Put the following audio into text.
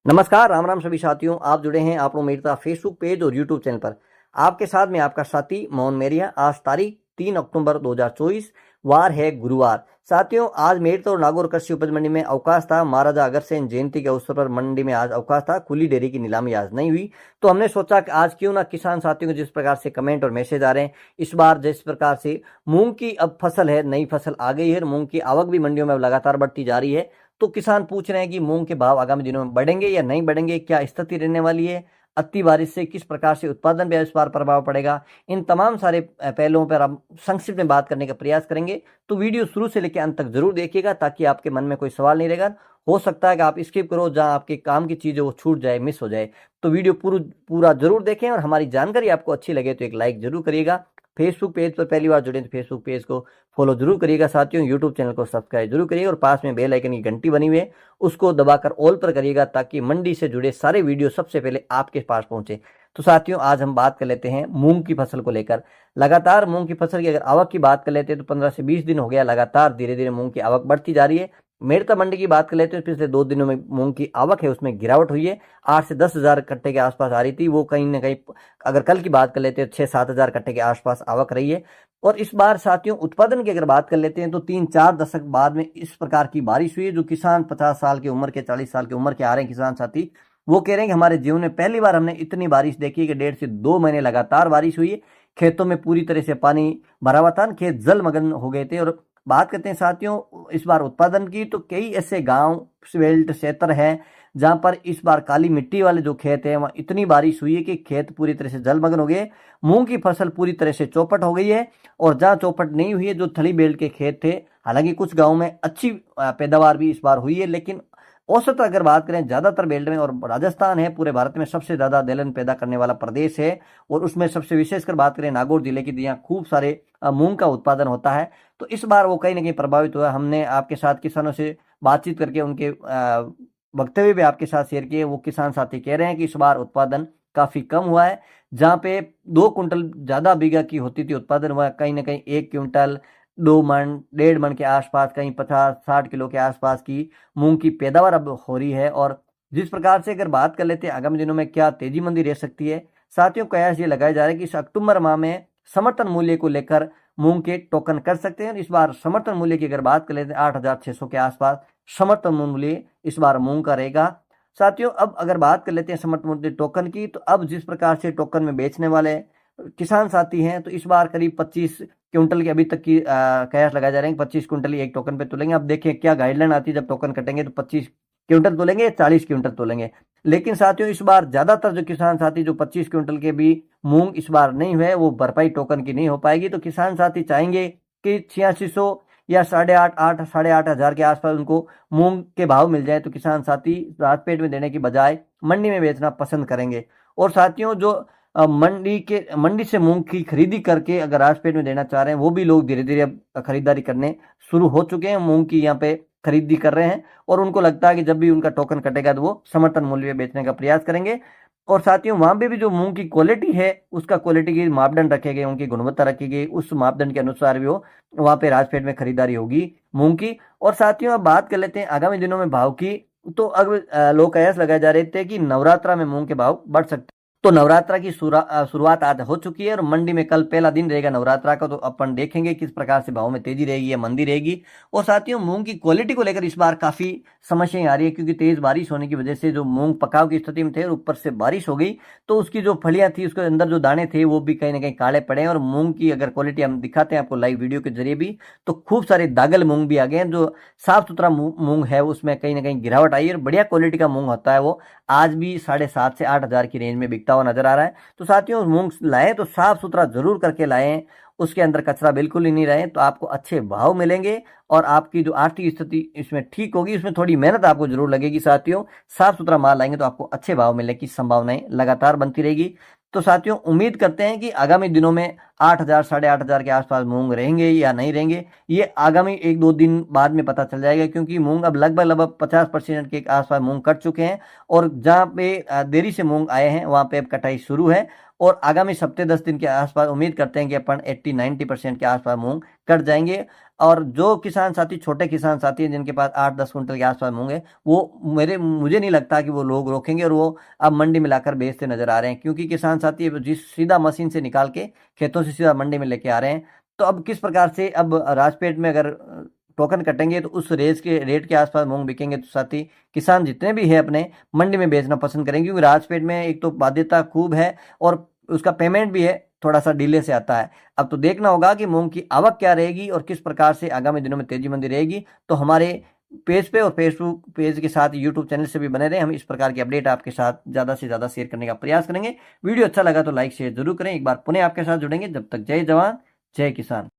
नमस्कार, राम राम सभी साथियों। आप जुड़े हैं आप मेरा फेसबुक पेज और यूट्यूब चैनल पर। आपके साथ में आपका साथी मोहन मेरिया। आज तारीख 3 अक्टूबर 2024, वार है गुरुवार। साथियों, आज मेरठ और नागौर कृषि उपज मंडी में अवकाश था। महाराजा अग्रसेन जयंती के अवसर पर मंडी में आज अवकाश था। खुली डेयरी की नीलामी आज नहीं हुई, तो हमने सोचा कि आज क्यों ना किसान साथियों को जिस प्रकार से कमेंट और मैसेज आ रहे हैं, इस बार जिस प्रकार से मूंग की अब फसल है, नई फसल आ गई है, मूंग की आवक भी मंडियों में लगातार बढ़ती जा रही है। तो किसान पूछ रहे हैं कि मूंग के भाव आगामी दिनों में बढ़ेंगे या नहीं बढ़ेंगे, क्या स्थिति रहने वाली है, अति बारिश से किस प्रकार से उत्पादन पे इस बार प्रभाव पड़ेगा। इन तमाम सारे पहलुओं पर हम संक्षिप्त में बात करने का प्रयास करेंगे। तो वीडियो शुरू से लेकर अंत तक जरूर देखिएगा, ताकि आपके मन में कोई सवाल नहीं रहेगा। हो सकता है कि आप स्किप करो, जहां आपके काम की चीजें वो छूट जाए, मिस हो जाए। तो वीडियो पूरा जरूर देखें, और हमारी जानकारी आपको अच्छी लगे तो एक लाइक जरूर करिएगा। फेसबुक पेज पर पहली बार जुड़े तो फेसबुक पेज को फॉलो जरूर करिएगा साथियों। यूट्यूब चैनल को सब्सक्राइब जरूर करिएगा, और पास में बेल आइकन की घंटी बनी हुई है, उसको दबाकर ऑल पर करिएगा, ताकि मंडी से जुड़े सारे वीडियो सबसे पहले आपके पास पहुंचे। तो साथियों, आज हम बात कर लेते हैं मूंग की फसल को लेकर। लगातार मूंग की फसल की अगर आवक की बात कर लेते हैं, तो 15 से 20 दिन हो गया लगातार धीरे धीरे मूंग की आवक बढ़ती जा रही है। मेरठ मंडी की बात कर लेते हैं, पिछले 2 दिनों में मूंग की आवक है उसमें गिरावट हुई है। 8 से 10 हजार कट्टे के आसपास आ रही थी, वो कहीं ना कहीं अगर कल की बात कर लेते हैं 6-7 हजार कट्टे के आसपास आवक रही है। और इस बार साथियों, उत्पादन की अगर बात कर लेते हैं, तो 3-4 दशक बाद में इस प्रकार की बारिश हुई है। जो किसान 50 साल की उम्र के, 40 साल की उम्र के आ रहे हैं किसान साथी, वो कह रहे हैं कि हमारे जीवन में पहली बार हमने इतनी बारिश देखी कि 1.5 से 2 महीने लगातार बारिश हुई है। खेतों में पूरी तरह से पानी भरा हुआ था, खेत जलमग्न हो गए थे। और बात करते हैं साथियों इस बार उत्पादन की, तो कई ऐसे गांव बेल्ट क्षेत्र हैं जहां पर इस बार काली मिट्टी वाले जो खेत हैं, वहां इतनी बारिश हुई है कि खेत पूरी तरह से जलमग्न हो गए। मूंग की फसल पूरी तरह से चौपट हो गई है। और जहां चौपट नहीं हुई है, जो थली बेल्ट के खेत थे, हालांकि कुछ गांवों में अच्छी पैदावार भी इस बार हुई है, लेकिन औसत अगर बात करें ज्यादातर बेल्ट में, और राजस्थान है पूरे भारत में सबसे ज्यादा दलहन पैदा करने वाला प्रदेश है, और उसमें सबसे विशेषकर बात करें नागौर जिले की, यहाँ खूब सारे मूंग का उत्पादन होता है। तो इस बार वो कहीं ना कहीं प्रभावित हुआ। हमने आपके साथ किसानों से बातचीत करके उनके वक्तव्य भी आपके साथ शेयर किए। वो किसान साथी कह रहे हैं कि इस बार उत्पादन काफी कम हुआ है। जहां पे 2 कुंटल ज्यादा बीघा की होती थी उत्पादन, हुआ कहीं ना कहीं 1 क्विंटल, 2 मन, 1.5 मन के आसपास, कहीं 50-60 किलो के आसपास की मूंग की पैदावार अब हो रही है। और जिस प्रकार से अगर बात कर लेते हैं आगामी दिनों में क्या तेजी मंदी रह सकती है, साथियों कयास ये लगाया जा रहा है कि इस अक्टूबर माह में समर्थन मूल्य को लेकर मूंग के टोकन कर सकते हैं। इस बार समर्थन मूल्य की अगर बात कर लेते हैं, 8,600 के आसपास समर्थन मूल्य इस बार मूंग का रहेगा। साथियों, अब अगर बात कर लेते हैं समर्थन मूल्य टोकन की, तो अब जिस प्रकार से टोकन में बेचने वाले किसान साथी हैं, तो इस बार करीब 25 क्विंटल की अभी तक की कयास लगाए जा रहे हैं। 25 क्विंटल ही एक टोकन पे तोलेंगे। अब देखिए क्या गाइडलाइन आती है, जब टोकन कटेंगे तो 25 क्विंटल तोलेंगे या 40 क्विंटल तोलेंगे। लेकिन साथियों, इस बार ज्यादातर जो किसान साथी जो 25 क्विंटल के भी मूंग इस बार नहीं हुए, वो भरपाई टोकन की नहीं हो पाएगी। तो किसान साथी चाहेंगे कि 8600 या 8,500 के आसपास उनको मूंग के भाव मिल जाए, तो किसान साथी रात पेट में देने की बजाय मंडी में बेचना पसंद करेंगे। और साथियों, जो मंडी से मूंग की खरीदी करके अगर राजपेट में देना चाह रहे हैं, वो भी लोग धीरे धीरे अब खरीदारी करने शुरू हो चुके हैं। मूंग की यहाँ पे खरीदी कर रहे हैं, और उनको लगता है कि जब भी उनका टोकन कटेगा तो वो समर्थन मूल्य में बेचने का प्रयास करेंगे। और साथियों, वहां पे भी जो मूंग की क्वालिटी है, उसका क्वालिटी की मापदंड रखे गए, उनकी गुणवत्ता रखी गई, उस मापदंड के अनुसार भी वो वहां पे राजपेट में खरीदारी होगी मूंग की। और साथियों, अब बात कर लेते हैं आगामी दिनों में भाव की। तो अब लोग कयास लगाए जा रहे थे कि नवरात्रा में मूंग के भाव बढ़ सकते। तो नवरात्रा की शुरुआत आज हो चुकी है, और मंडी में कल पहला दिन रहेगा नवरात्रा का। तो अपन देखेंगे किस प्रकार से भाव में तेजी रहेगी या मंदी रहेगी। और साथियों, मूंग की क्वालिटी को लेकर इस बार काफी समस्याएं आ रही है, क्योंकि तेज बारिश होने की वजह से जो मूंग पकाव की स्थिति में थे, और ऊपर से बारिश हो गई, तो उसकी जो फलियां थी, उसके अंदर जो दाने थे, वो भी कहीं ना कहीं काले पड़े हैं। और मूंग की अगर क्वालिटी हम दिखाते हैं आपको लाइव वीडियो के जरिए भी, तो खूब सारे दागल मूंग भी आ गए हैं। जो साफ सुथरा मूंग है, उसमें कहीं ना कहीं गिरावट आई है, और बढ़िया क्वालिटी का मूंग होता है वो आज भी 7,500 से 8,000 की रेंज में बिकता हुआ नजर आ रहा है। तो साथियों, मूंग लाएं तो साफ सुथरा जरूर करके लाएं, उसके अंदर कचरा बिल्कुल ही नहीं रहे, तो आपको अच्छे भाव मिलेंगे। और आपकी जो आर्थिक स्थिति इसमें ठीक होगी, इसमें थोड़ी मेहनत आपको जरूर लगेगी। साथियों, साफ सुथरा माल लाएंगे तो आपको अच्छे भाव मिलने की संभावनाएं लगातार बनती रहेगी। तो साथियों, उम्मीद करते हैं कि आगामी दिनों में 8,000 8,500 के आसपास मूंग रहेंगे या नहीं रहेंगे, ये आगामी 1-2 दिन बाद में पता चल जाएगा। क्योंकि मूंग अब लगभग 50% के आसपास मूंग कट चुके हैं, और जहां पे देरी से मूंग आए हैं, वहां पे अब कटाई शुरू है। और आगामी हफ्ते 10 दिन के आसपास उम्मीद करते हैं कि अपन 80-90% के आसपास मूंग कट जाएंगे। और जो किसान साथी, छोटे किसान साथी हैं जिनके पास 8-10 कुंटल के आसपास मूंग है, वो मुझे नहीं लगता कि वो लोग रोकेंगे और वो अब मंडी में लाकर बेचते नजर आ रहे हैं, क्योंकि किसान साथी जिस सीधा मशीन से निकाल के खेतों से सीधा मंडी में लेके आ रहे हैं। तो अब किस प्रकार से अब राजपेट में अगर टोकन कटेंगे तो उस रेट के आसपास मूंग बिकेंगे, तो साथ ही किसान जितने भी है अपने मंडी में बेचना पसंद करेंगे, क्योंकि राजपेट में एक तो बाध्यता खूब है और उसका पेमेंट भी है, थोड़ा सा डिले से आता है। अब तो देखना होगा कि मूंग की आवक क्या रहेगी और किस प्रकार से आगामी दिनों में तेजी मंदी रहेगी। तो हमारे पेज पे और फेसबुक पेज के साथ यूट्यूब चैनल से भी बने रहे, हम इस प्रकार की अपडेट आपके साथ ज़्यादा से ज़्यादा शेयर करने का प्रयास करेंगे। वीडियो अच्छा लगा तो लाइक शेयर जरूर करें। एक बार पुनः आपके साथ जुड़ेंगे, जब तक जय जवान जय किसान।